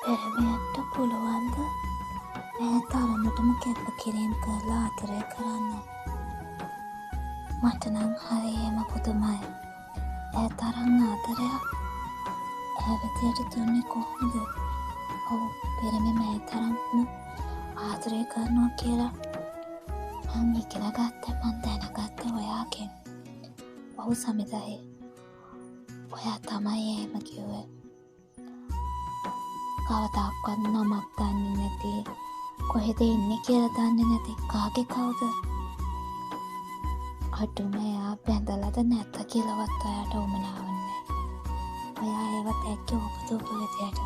පෙරමියන්ට පුළුවන්ද මේ තරමටම කැපකිරීම් කරලා ආදරය කරන්න? මට නම් හරියම පුදුමයි. ඒ තරම් ආදරයක් ඒ විදියට දුන්නේ කොහොමද? ඔව්, පෙරමි මේ තරම්ම ආදරය කරනවා කියලා මං ඉගෙන ගත්තේ, මං දැනගත්තේ ඔයාගෙන්. ඔව් සමිතයි, ඔයා තමයි එහෙම කිව්වේ. කවදාවත් නමක් දන්නේ නැති, කොහෙද ඉන්නේ කියලා දන්නේ නැති කාගේ කවුද? අඩුම එයා බැඳලාද නැත්ද කියලාවත් ඔයාට උමනාවන්නේ. ඔයා ඒවත් ඇක්කේ ඔබතුප විදියට.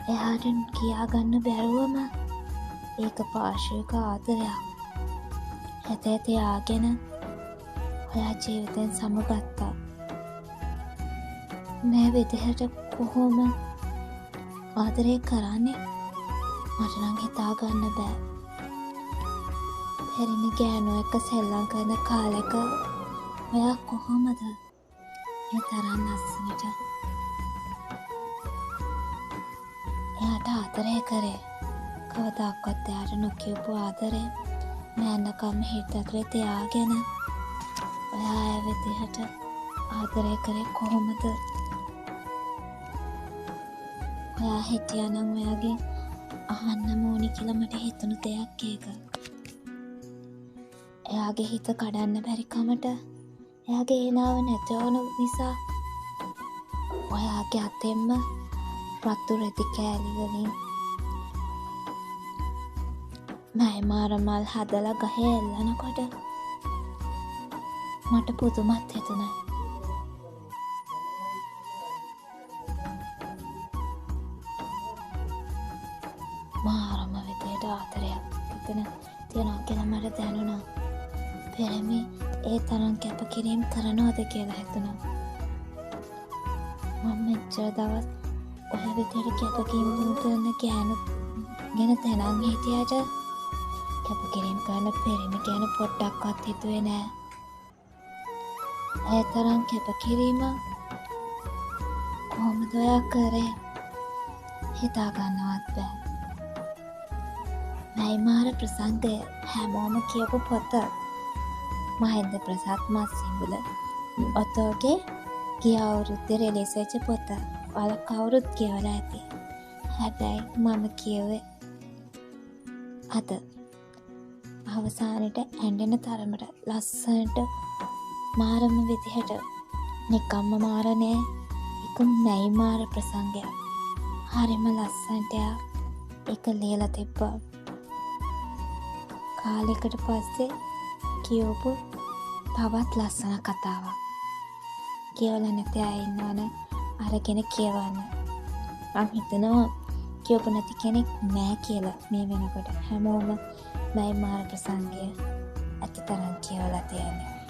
එයාට කියාගන්න බැරුවම ඒක පාර්ශ්වික ආදරයක්. හිතේ තියාගෙන ඔයා ජීවිතෙන් සමුගත්තා. මේ විදිහට කොහොම ආදරය කරන්නේ මට නම් හිතාගන්න බෑ. පෙරිමි ගෑනු එක්ක සෙල්ලම් කරන කාලෙක ඔයා කොහොමද මේ තරම් ලස්සනට එයාට ආදරය කරේ? කවදාවත් එයාට නොකියපු ආදරේ මෑන්නකම් හිත ඇතුලේ තියාගෙන ඔයා ඒ විදිහට ආදරය කරේ කොහොමද? ඔයා හිටියානම් ඔයාගෙන් අහන්න ඕනි කියලා මට හිතුණු දෙයක් ඒක. එයාගේ හිත කඩන්න බැරි කමට, එයාගේ ඒනාව නැතිවන නිසා ඔයාගේ අතෙන්ම රතු රෙදි කෑලි වලින් මයිමාර මල් හදලා ගහේ එල්ලනකොට මට පුදුමත් හිතුණා. මාරම විදියට ආදරයක් එතන තියෙනවා කියලා මට දැනුණා. පෙරමි ඒ තරම් කැපකිරීම් කරනවද කියලා හිතුණා. මම මෙච්චර දවස් ඔය විදියට කැපකිරීම් කරන ගෑනු ගැන දැනන් හිටියට කැපකිරීම් කරන පෙරමි ගැන පොඩ්ඩක්වත් හිතුවේ නෑ. ඒ තරම් කැපකිරීම කොහොමද ඔයා කරේ? හිතාගන්නවත් බෑ. මයිමාර ප්‍රසංගය හැමෝම කියපු පොත. මහින්ද ප්‍රසාද් මස්සිඹුල ඔතෝගේ ගිය අවුරුද්දේ රිලීස් වෙච්ච පොත. ඔයාලා කවුරුත් කියවලා ඇති. හැබැයි මම කියුවේ අද අවසානෙට ඇඬෙන තරමට ලස්සනට මාරම විදිහට. නිකම්ම මාර නෑ, ඒක මයිමාර ප්‍රසංගයක්. හරිම ලස්සනට ඒක ලියලා තිබ්බා. කාලෙකට පස්සේ කියවපු තවත් ලස්සන කතාවක්. කියවලා නැති අය ඉන්නවනම් අරගෙන කියවන්න. මං හිතනවා කියවපු නැති කෙනෙක් නෑ කියලා මේ වෙනකොට. හැමෝම මයිමාර ප්‍රසංගය ඇත්තටම කියවලා තියෙනවා.